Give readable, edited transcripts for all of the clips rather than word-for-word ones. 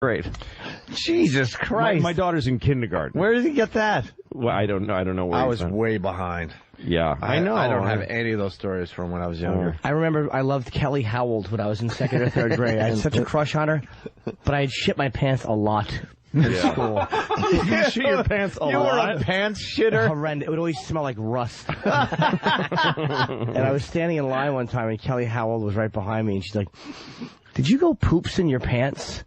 grade. Jesus Christ. My daughter's in kindergarten. Where did he get that? Well, I don't know. I don't know where I was way behind. Yeah, I know. I don't have any of those stories from when I was younger. I remember I loved Kelly Howell when I was in 2nd or 3rd grade. I had such a crush on her, but I had shit my pants a lot in school. You shit your pants a lot? You were a pants shitter? Horrendous. It would always smell like rust. And I was standing in line one time, and Kelly Howell was right behind me, and she's like, "Did you go poops in your pants?"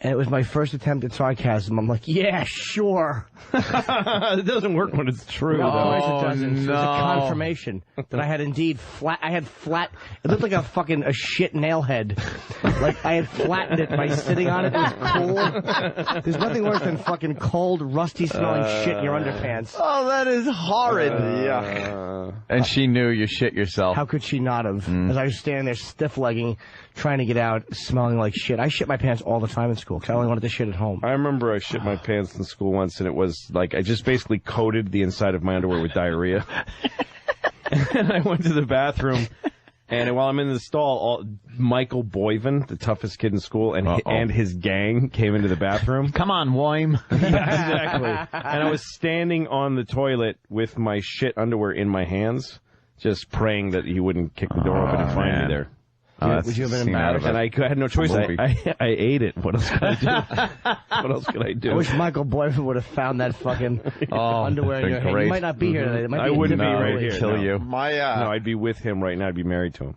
And it was my first attempt at sarcasm. I'm like, yeah, sure. It doesn't work when it's true. No, though. of course it doesn't. It was a confirmation that I had indeed flat. It looked like a shit nail head. Like I had flattened it by sitting on it. It was cool. There's nothing worse than fucking cold, rusty smelling shit in your underpants. Oh, that is horrid. And she knew you shit yourself. How could she not have? As I was standing there stiff-legging, trying to get out, smelling like shit. I shit my pants all the time in school because I only wanted to shit at home. I remember I shit my pants in school once, and it was like I just basically coated the inside of my underwear with diarrhea. And I went to the bathroom, and while I'm in the stall, Michael Boyven, the toughest kid in school, and his gang came into the bathroom. Come on, Woim. Yeah, exactly. And I was standing on the toilet with my shit underwear in my hands, just praying that he wouldn't kick the door open and find me there. Would you have been embarrassed? And I had no choice. I ate it. What else could I do? What else could I do? I wish Michael Boyden would have found that fucking underwear in your hand. You might not be here today. It might I be wouldn't be right here. Kill you. No, I'd be with him right now. I'd be married to him.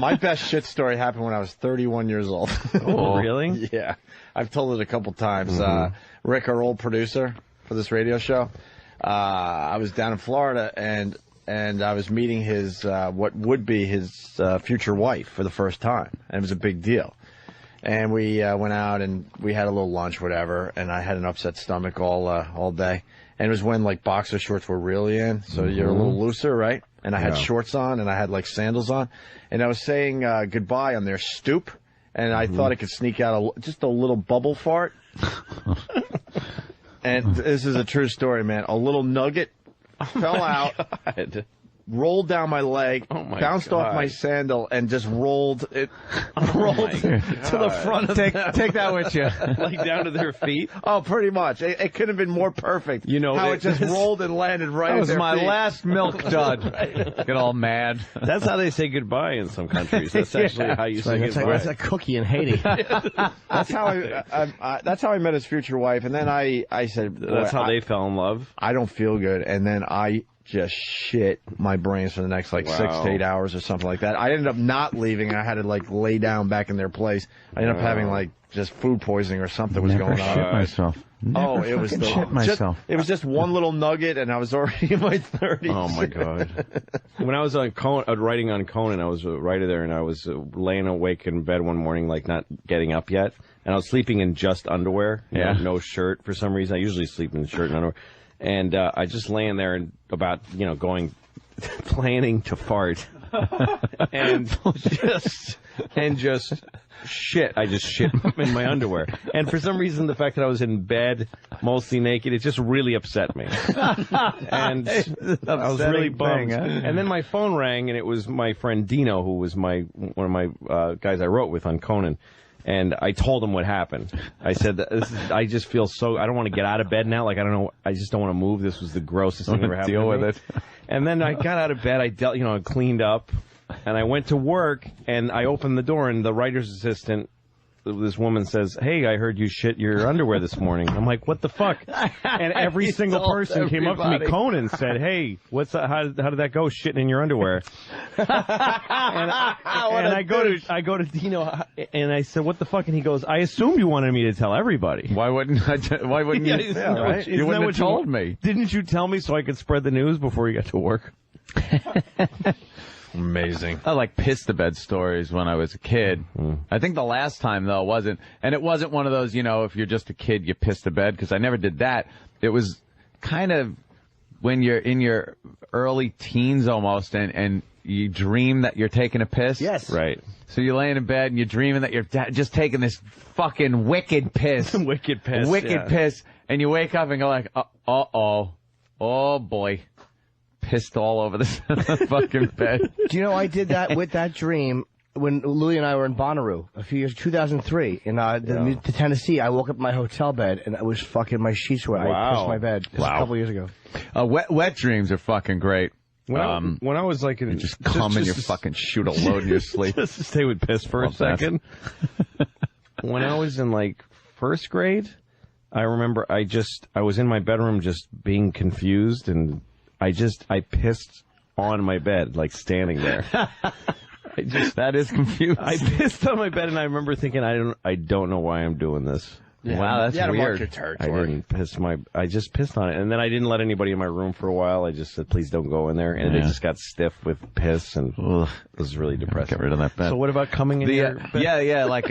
My best shit story happened when I was 31 years old. Oh, really? Yeah. I've told it a couple times. Rick, our old producer for this radio show, I was down in Florida, and I was meeting his what would be his future wife for the first time, and it was a big deal. And we went out and we had a little lunch, whatever, and I had an upset stomach all day. And it was when like boxer shorts were really in, so you're a little looser, right? And I had shorts on, and I had like sandals on, and I was saying goodbye on their stoop, and I thought I could sneak out just a little bubble fart. And this is a true story, man. A litlittle nugget fell out, rolled down my leg, bounced off my sandal, and just rolled to the front of Take that with you. Like down to their feet? Oh, pretty much. It couldn't have been more perfect. You know, how it just rolled and landed right That at was their my feet. last milk dud. Get all mad. That's how they say goodbye in some countries. That's actually how you say That's goodbye. like a cookie in Haiti. That's how I met his future wife, and then I said, That's how they fell in love? I don't feel good, and then I just shit my brains for the next 6 to 8 hours or something like that. I ended up not leaving. I had to lay down back in their place. I ended up having just food poisoning or something was going on. Shit myself. It was shit myself. It was just one little nugget, and I was already in my 30s. Oh my God! When I was on writing on Conan, I was a writer there, and I was laying awake in bed one morning, not getting up yet, and I was sleeping in just underwear, no shirt for some reason. I usually sleep in shirt and underwear. And I just laying there and about, planning to fart. and just shit. I just shit in my underwear. And for some reason, the fact that I was in bed, mostly naked, it just really upset me. And I was really bummed. And then my phone rang, and it was my friend Dino, who was one of my guys I wrote with on Conan. And I told him what happened. I said, I just feel I don't want to get out of bed now. I don't know. I just don't want to move. This was the grossest thing ever happened to me. Deal with it. And then I got out of bed. I cleaned up. And I went to work. And I opened the door. And the writer's assistant, this woman says, "Hey, I heard you shit your underwear this morning." I'm like, "What the fuck?" And every single person came up to me. Conan said, "Hey, how did that go? Shitting in your underwear?" and I go to Dino, and I said, "What the fuck?" And he goes, "I assumed you wanted me to tell everybody." Why wouldn't you? Right? You wouldn't have told me. Didn't you tell me so I could spread the news before you got to work? Amazing. I piss the bed stories when I was a kid. I think the last time though wasn't one of those, if you're just a kid you piss the bed, because I never did that. It was kind of when you're in your early teens almost, and you dream that you're taking a piss. Yes. Right. So you're laying in bed and you're dreaming that you're just taking this fucking wicked piss. Wicked piss. Wicked piss. And you wake up and go oh boy. Pissed all over the fucking bed. Do you know I did that with that dream when Louie and I were in Bonnaroo a few years, 2003, in to Tennessee. I woke up in my hotel bed and I was fucking my sheets were. I pissed my bed just a couple years ago. Wet dreams are fucking great. When I was like, you just come and you fucking shoot a load in your sleep. Just to stay with piss for a second. When I was in like first grade, I remember I was in my bedroom just being confused, and I pissed on my bed, like standing there. That is confusing. I pissed on my bed, and I remember thinking, I don't know why I'm doing this. Yeah. Wow, that's weird. I just pissed on it, and then I didn't let anybody in my room for a while. I just said, please don't go in there, and it just got stiff with piss, and it was really depressing. Get rid of that bed. So what about coming in your bed? Yeah, like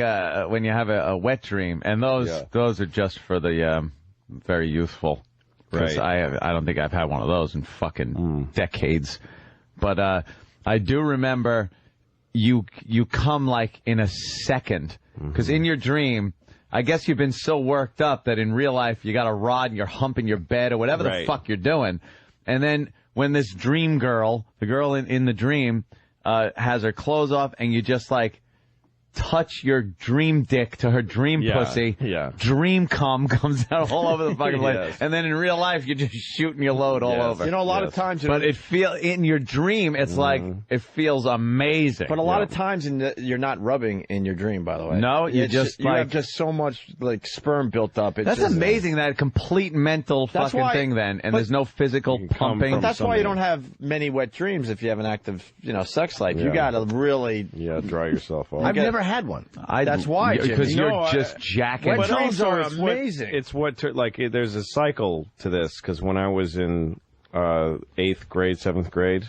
when you have a wet dream, and those are just for the very youthful. Right. I don't think I've had one of those in fucking decades. But I do remember you come like in a second, because in your dream, I guess you've been so worked up that in real life you got a rod and you're humping your bed or whatever the fuck you're doing. And then when this dream girl, the girl in the dream, has her clothes off and you just like touch your dream dick to her dream pussy. Yeah. Dream cum comes out all over the fucking place. And then in real life, you're just shooting your load all over. You know, a lot of times... But in your dream, it's like, it feels amazing. But a lot of times you're not rubbing in your dream, by the way. No, you have just so much like sperm built up. That's amazing, that complete mental fucking thing then, and there's no physical pumping. That's why you don't have many wet dreams if you have an active, sex life. You got to really... dry yourself off. I've never had one. That's why, because you're just jacking. Wet dreams are amazing. There's a cycle to this, because when I was in 8th grade, 7th grade,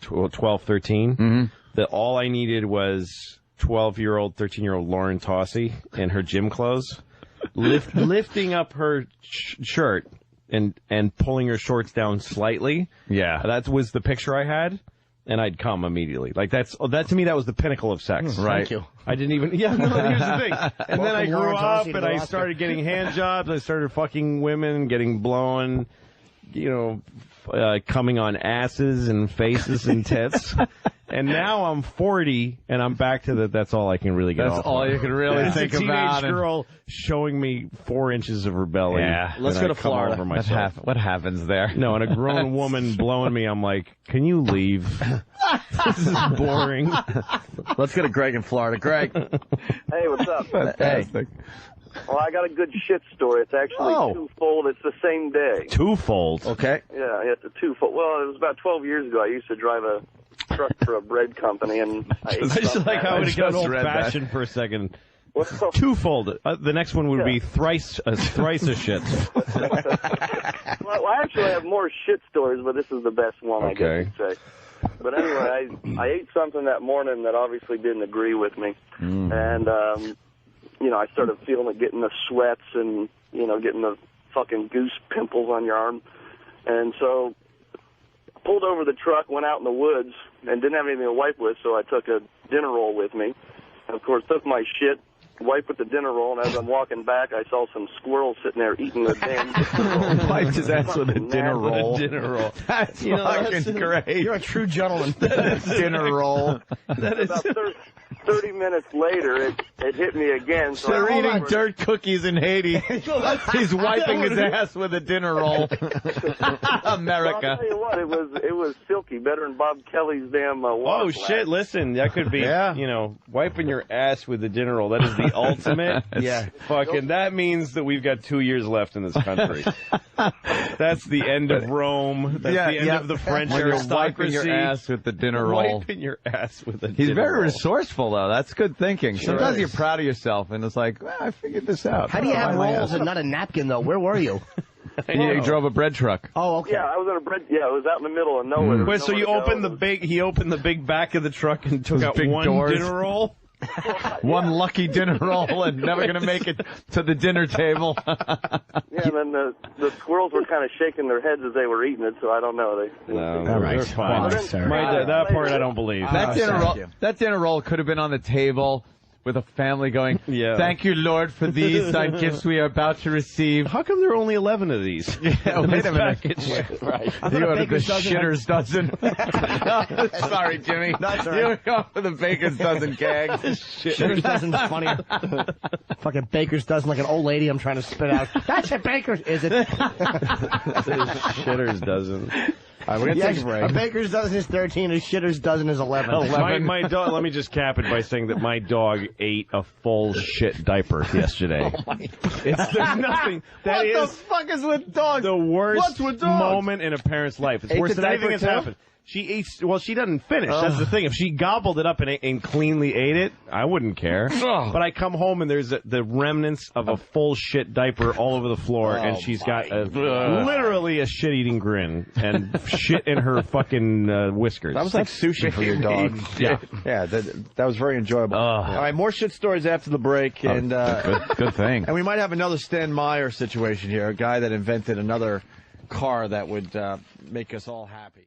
12, 13, that all I needed was 12-year-old, 13-year-old Lauren Tossi in her gym clothes, lifting up her shirt and pulling her shorts down slightly. Yeah. That was the picture I had. And I'd come immediately. Like that to me, that was the pinnacle of sex. Right. Thank you. I didn't even. Yeah. No, here's the thing. And then I grew up, and I started getting hand jobs. I started fucking women, getting blown. Coming on asses and faces and tits. And now I'm 40, and I'm back to that. That's all I can really get. That's all you can really think about. It's a teenage girl showing me 4 inches of her belly. Yeah. Let's go to Florida. What happens there? No, and a grown woman blowing me. I'm like, can you leave? This is boring. Let's go to Greg in Florida. Greg. Hey, what's up? Fantastic. Well, I got a good shit story. It's actually twofold. It's the same day. Twofold? Okay. Yeah, it's a twofold. Well, it was about 12 years ago. I used to drive a truck for a bread company, and I just like how it got old-fashioned for a second. Well, twofold. The next one would be thrice a shit. Well, I actually have more shit stories, but this is the best one, I guess you'd say. But anyway, I ate something that morning that obviously didn't agree with me. And, I started feeling it, getting the sweats and, getting the fucking goose pimples on your arm. And so I pulled over the truck, went out in the woods, and didn't have anything to wipe with, so I took a dinner roll with me. And, of course, took my shit, wiped with the dinner roll, and as I'm walking back, I saw some squirrels sitting there eating the damn dinner roll. Wiped his ass with a dinner roll. That's fucking great. You're a true gentleman. Dinner roll. That is... About 30 minutes later, it hit me again. So they're eating dirt cookies in Haiti. He's wiping his ass with a dinner roll. America. Well, I'll tell you what, it was silky, better than Bob Kelly's damn water Oh, flask. shit, listen, that could be, wiping your ass with a dinner roll. That is the ultimate. Fucking, that means that we've got 2 years left in this country. That's the end of Rome. That's the end of the French aristocracy. Wiping your ass with the dinner roll. Wiping your ass with a dinner roll. He's very resourceful, though. That's good thinking. Sometimes you're proud of yourself, and it's like, I figured this out. How do you have rolls and not a napkin, though? Where were you? You drove a bread truck. Oh, okay. Yeah, I was in a bread. Yeah, it was out in the middle of nowhere. Wait, so you opened he opened the big back of the truck and took out one dinner roll? One lucky dinner roll and never going to make it to the dinner table. Yeah, and then the squirrels were kind of shaking their heads as they were eating it, so I don't know. All right, they're fine. That part I don't believe. That dinner roll could have been on the table with a family going, Yeah. "Thank you, Lord, for these gifts we are about to receive." How come there are only 11 of these? Yeah, wait a minute. Right. You ordered the Shitter's dozen. Sorry, Jimmy. That's all You right. go for the Baker's dozen kegs. Shitter's dozen's funny. Fucking Baker's dozen like an old lady I'm trying to spit out. That's a Baker's, is it? Shitter's dozen. All right, we're going to take a break. A Baker's dozen is 13, a Shitter's dozen is 11. My dog. Let me just cap it by saying that my dog ate a full shit diaper yesterday. There's nothing. That What is the fuck is with dogs? the worst What's with dogs? moment in a parent's life. It's Ate worse the than anything diaper that's too? happened. She eats. Well, she doesn't finish. That's the thing. If she gobbled it up and cleanly ate it, I wouldn't care. But I come home and there's the remnants of a full shit diaper all over the floor, and she's got literally a shit-eating grin and shit in her fucking whiskers. That was like sushi for your dog. Yeah. Yeah, that was very enjoyable. All right, more shit stories after the break. And Good thing. and we might have another Stan Meyer situation here, a guy that invented another car that would make us all happy.